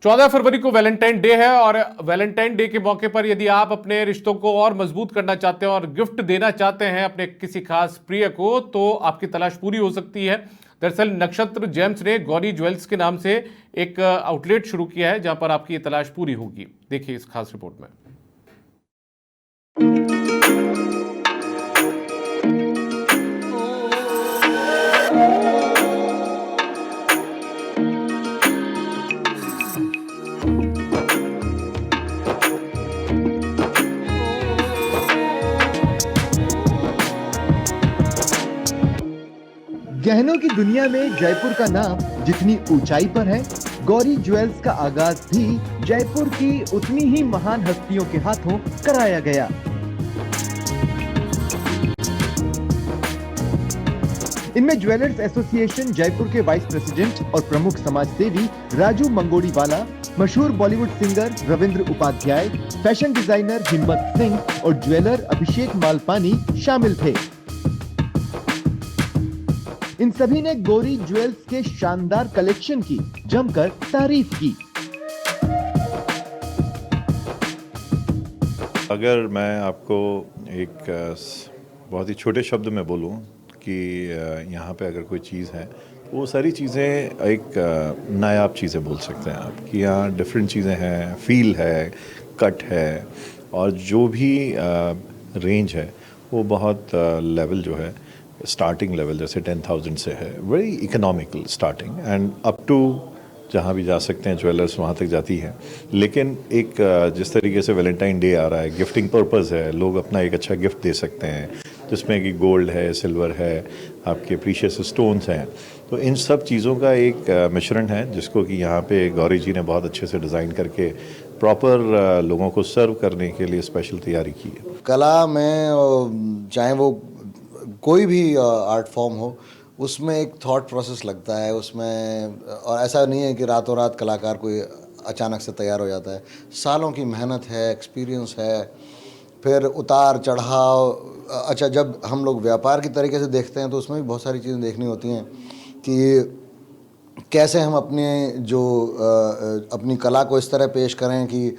14 फरवरी को Valentine day है और वैलेंटाइन डे के मौके पर यदि आप अपने रिश्तों को और मजबूत करना चाहते हैं और गिफ्ट देना चाहते हैं अपने किसी खास प्रिय को, तो आपकी तलाश पूरी हो सकती है। दरअसल नक्षत्र जेम्स ने गौरी ज्वेल्स के नाम से एक आउटलेट शुरू किया है जहां पर आपकी ये तलाश पूरी होगी। देखिए इस खास रिपोर्ट में। गहनों की दुनिया में जयपुर का नाम जितनी ऊंचाई पर है, गौरी ज्वेल्स का आगाज भी जयपुर की उतनी ही महान हस्तियों के हाथों कराया गया। इनमें ज्वेलर्स एसोसिएशन जयपुर के वाइस प्रेसिडेंट और प्रमुख समाजसेवी राजू मंगोड़ीवाला, मशहूर Bollywood singer Ravindra Upadhyay, fashion designer Himmat Singh और ज्वेलर अभिषेक मालपानी शामिल थे। इन सभी ने गौरी ज्वेल्स के शानदार कलेक्शन की जमकर तारीफ की। अगर मैं आपको एक बहुत ही छोटे शब्द में बोलूं कि यहाँ पे अगर कोई चीज़ है, वो सारी चीज़ें एक नायाब चीज़ें बोल सकते हैं आप कि यहाँ डिफरेंट चीज़ें हैं, फील है, कट है, और जो भी रेंज है वो बहुत लेवल जो है स्टार्टिंग लेवल जैसे 10,000 से है, very economical starting, and up to जहाँ भी जा सकते हैं ज्वेलर्स वहाँ तक जाती है। लेकिन एक जिस तरीके से वैलेंटाइन डे आ रहा है, गिफ्टिंग पर्पस है, लोग अपना एक अच्छा गिफ्ट दे सकते हैं जिसमें कि गोल्ड है, सिल्वर है, आपके प्रीशियस स्टोन्स हैं, तो इन सब चीज़ों का एक मिश्रण है जिसको कि यहाँ पे गौरी जी ने बहुत अच्छे से डिज़ाइन करके प्रॉपर लोगों को सर्व करने के लिए स्पेशल तैयारी की है। कला में चाहे वो कोई भी आर्ट फॉर्म हो, उसमें एक थॉट प्रोसेस लगता है उसमें, और ऐसा नहीं है कि रातों रात कलाकार कोई अचानक से तैयार हो जाता है। सालों की मेहनत है, एक्सपीरियंस है, फिर उतार चढ़ाव। अच्छा, जब हम लोग व्यापार की तरीके से देखते हैं तो उसमें भी बहुत सारी चीज़ें देखनी होती हैं कि कैसे हम अपनी कला को इस तरह पेश करें कि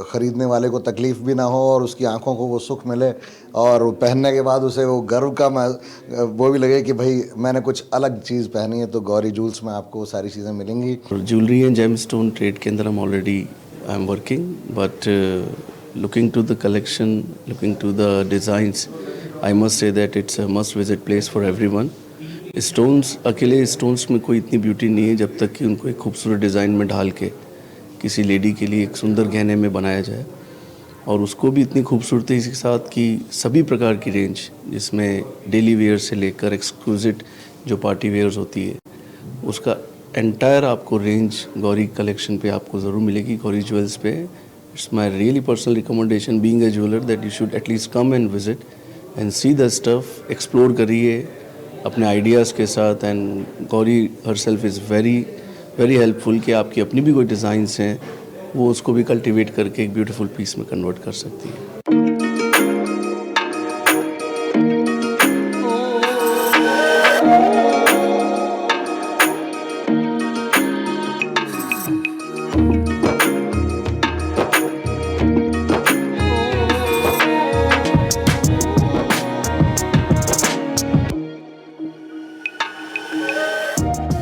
ख़रीदने वाले को तकलीफ़ भी ना हो और उसकी आंखों को वो सुख मिले, और पहनने के बाद उसे वो गर्व का वो भी लगे कि भाई मैंने कुछ अलग चीज़ पहनी है। तो गौरी ज्वेल्स में आपको वो सारी चीज़ें मिलेंगी। ज्वेलरी एंड जेमस्टोन ट्रेड के अंदर हम already I am working, but looking to the collection, looking to the designs, I must say that it's a must visit place for everyone. Stones, अकेले स्टोन्स में कोई इतनी ब्यूटी नहीं है जब तक कि उनको एक खूबसूरत डिज़ाइन में ढाल के किसी लेडी के लिए एक सुंदर गहने में बनाया जाए, और उसको भी इतनी खूबसूरती के साथ कि सभी प्रकार की रेंज, जिसमें डेली वेयर से लेकर एक्सक्लूसिव जो पार्टी वेयर्स होती है, उसका एंटायर आपको रेंज गौरी कलेक्शन पे आपको ज़रूर मिलेगी, गौरी ज्वेल्स पे। It's my really personal recommendation, being a jeweler, that you should at least come and visit and see the stuff, explore करिए अपने आइडियाज़ के साथ। And Gauri herself is very very helpful कि आपकी अपनी भी कोई डिज़ाइंस हैं, वो उसको भी कल्टिवेट करके एक ब्यूटीफुल पीस में कन्वर्ट कर सकती है।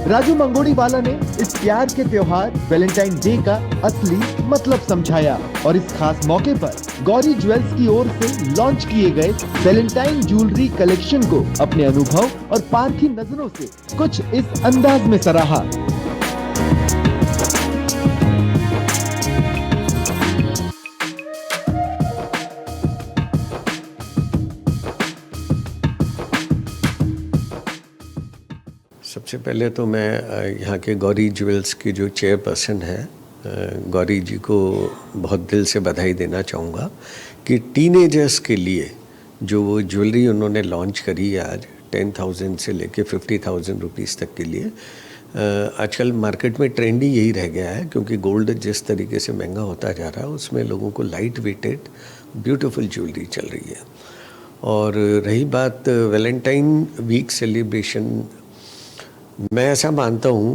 राजू मंगोड़ीवाला ने इस प्यार के त्योहार वैलेंटाइन डे का असली मतलब समझाया, और इस खास मौके पर गौरी ज्वेल्स की ओर से लॉन्च किए गए वैलेंटाइन ज्वेलरी कलेक्शन को अपने अनुभव और पारखी नजरों से कुछ इस अंदाज में सराहा। सबसे पहले तो मैं यहाँ के गौरी ज्वेल्स की जो चेयरपर्सन है गौरी जी को बहुत दिल से बधाई देना चाहूँगा कि टीनेजर्स के लिए जो वो ज्वेलरी उन्होंने लॉन्च करी है आज 10,000 से लेके 50,000 रुपीज़ तक के लिए। आजकल मार्केट में ट्रेंड ही यही रह गया है, क्योंकि गोल्ड जिस तरीके से महंगा होता जा रहा है उसमें लोगों को लाइट वेटेड ब्यूटीफुल ज्वेलरी चल रही है। और रही बात वैलेंटाइन वीक सेलिब्रेशन, मैं ऐसा मानता हूँ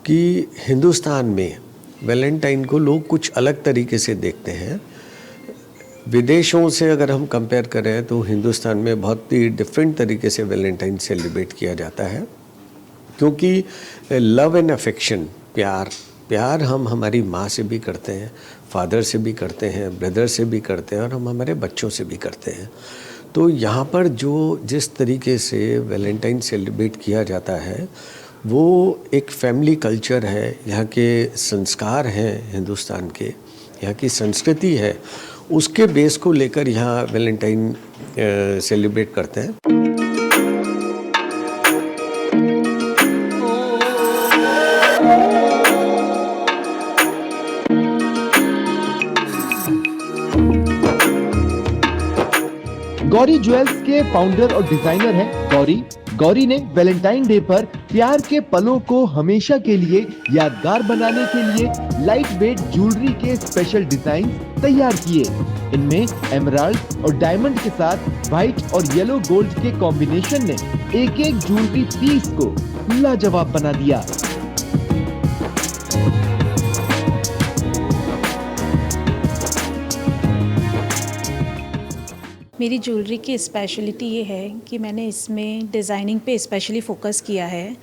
कि हिंदुस्तान में वैलेंटाइन को लोग कुछ अलग तरीके से देखते हैं। विदेशों से अगर हम कंपेयर करें तो हिंदुस्तान में बहुत ही डिफरेंट तरीके से वैलेंटाइन सेलिब्रेट किया जाता है, क्योंकि लव एंड अफेक्शन, प्यार हम हमारी माँ से भी करते हैं, फादर से भी करते हैं, ब्रदर से भी करते हैं और हम हमारे बच्चों से भी करते हैं। तो यहाँ पर जिस तरीके से वैलेंटाइन सेलिब्रेट किया जाता है वो एक फैमिली कल्चर है, यहाँ के संस्कार हैं हिंदुस्तान के, यहाँ की संस्कृति है, उसके बेस को लेकर यहाँ वैलेंटाइन सेलिब्रेट करते हैं। गौरी ज्वेल्स के फाउंडर और डिजाइनर हैं गौरी। गौरी ने वैलेंटाइन डे पर प्यार के पलों को हमेशा के लिए यादगार बनाने के लिए लाइट वेट ज्वेलरी के स्पेशल डिजाइन तैयार किए। इनमें एमराल्ड और डायमंड के साथ व्हाइट और येलो गोल्ड के कॉम्बिनेशन ने एक एक ज्वेलरी पीस को लाजवाब बना दिया। मेरी ज्वेलरी की स्पेशलिटी ये है कि मैंने इसमें डिज़ाइनिंग पे स्पेशली फ़ोकस किया है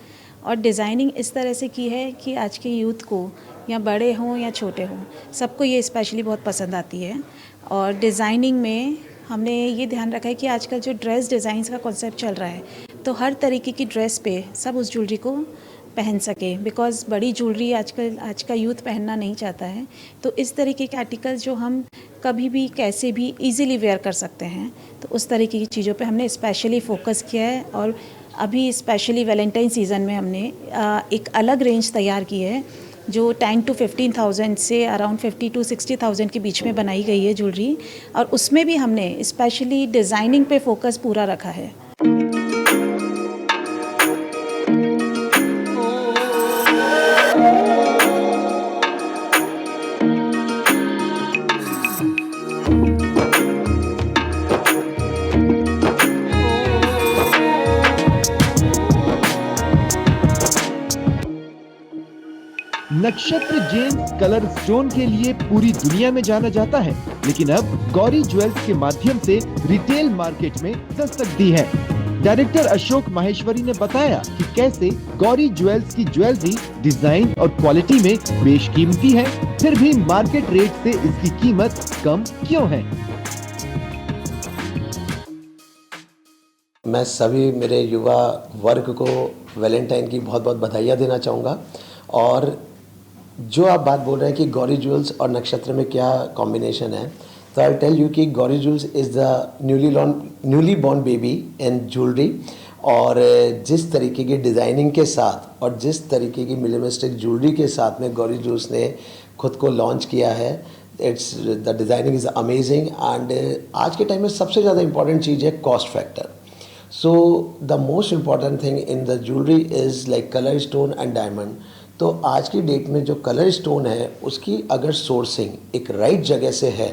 और डिज़ाइनिंग इस तरह से की है कि आज के यूथ को, या बड़े हों या छोटे हों, सबको ये स्पेशली बहुत पसंद आती है। और डिज़ाइनिंग में हमने ये ध्यान रखा है कि आजकल जो ड्रेस डिज़ाइंस का कॉन्सेप्ट चल रहा है, तो हर तरीके की ड्रेस पे सब उस ज्वेलरी को पहन सके, बिकॉज़ बड़ी ज्वेलरी आजकल आज का यूथ पहनना नहीं चाहता है। तो इस तरीके के आर्टिकल्स जो हम कभी भी कैसे भी इजीली वेयर कर सकते हैं, तो उस तरीके की चीज़ों पे हमने स्पेशली फ़ोकस किया है। और अभी स्पेशली वैलेंटाइन सीज़न में हमने एक अलग रेंज तैयार की है जो 10 to 15,000 से अराउंड 50 to 60,000 के बीच में बनाई गई है ज्वेलरी, और उसमें भी हमने स्पेशली डिज़ाइनिंग पे फोकस पूरा रखा है। नक्षत्र जेम्स कलर स्टोन के लिए पूरी दुनिया में जाना जाता है, लेकिन अब गौरी ज्वेल्स के माध्यम से रिटेल मार्केट में दस्तक दी है। डायरेक्टर अशोक माहेश्वरी ने बताया कि कैसे गौरी ज्वेल्स की ज्वेलरी डिजाइन और क्वालिटी में बेशकीमती है, फिर भी मार्केट रेट से इसकी कीमत कम क्यों है। मैं सभी मेरे युवा वर्ग को वैलेंटाइन की बहुत बहुत बधाइयाँ देना चाहूँगा। और जो आप बात बोल रहे हैं कि गौरी ज्वेल्स और नक्षत्र में क्या कॉम्बिनेशन है, तो आई टेल यू कि Gauri jewels is the newly born baby in jewellery. और जिस तरीके की डिज़ाइनिंग के साथ और जिस तरीके की मिनिमलिस्टिक ज्वेलरी के साथ में गौरी ज्वेल्स ने खुद को लॉन्च किया है, it's the designing is amazing. And आज के टाइम में सबसे ज़्यादा इंपॉर्टेंट चीज़ है cost factor. So the most important thing in the jewellery is like colour stone and diamond. तो आज की डेट में जो कलर स्टोन है उसकी अगर सोर्सिंग एक राइट जगह से है,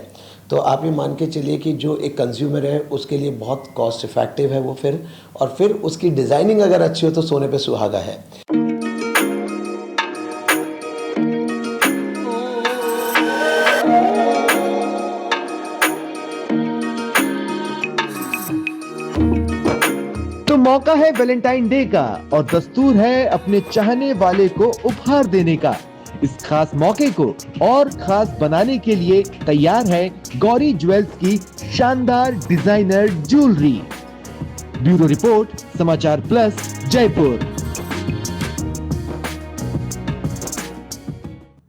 तो आप ये मान के चलिए कि जो एक कंज्यूमर है उसके लिए बहुत कॉस्ट इफेक्टिव है वो फिर उसकी डिज़ाइनिंग अगर अच्छी हो तो सोने पे सुहागा है। तो मौका है वैलेंटाइन डे का और दस्तूर है अपने चाहने वाले को उपहार देने का। इस खास मौके को और खास बनाने के लिए तैयार है गौरी ज्वेल्स की शानदार डिजाइनर ज्वेलरी। ब्यूरो रिपोर्ट, समाचार प्लस, जयपुर।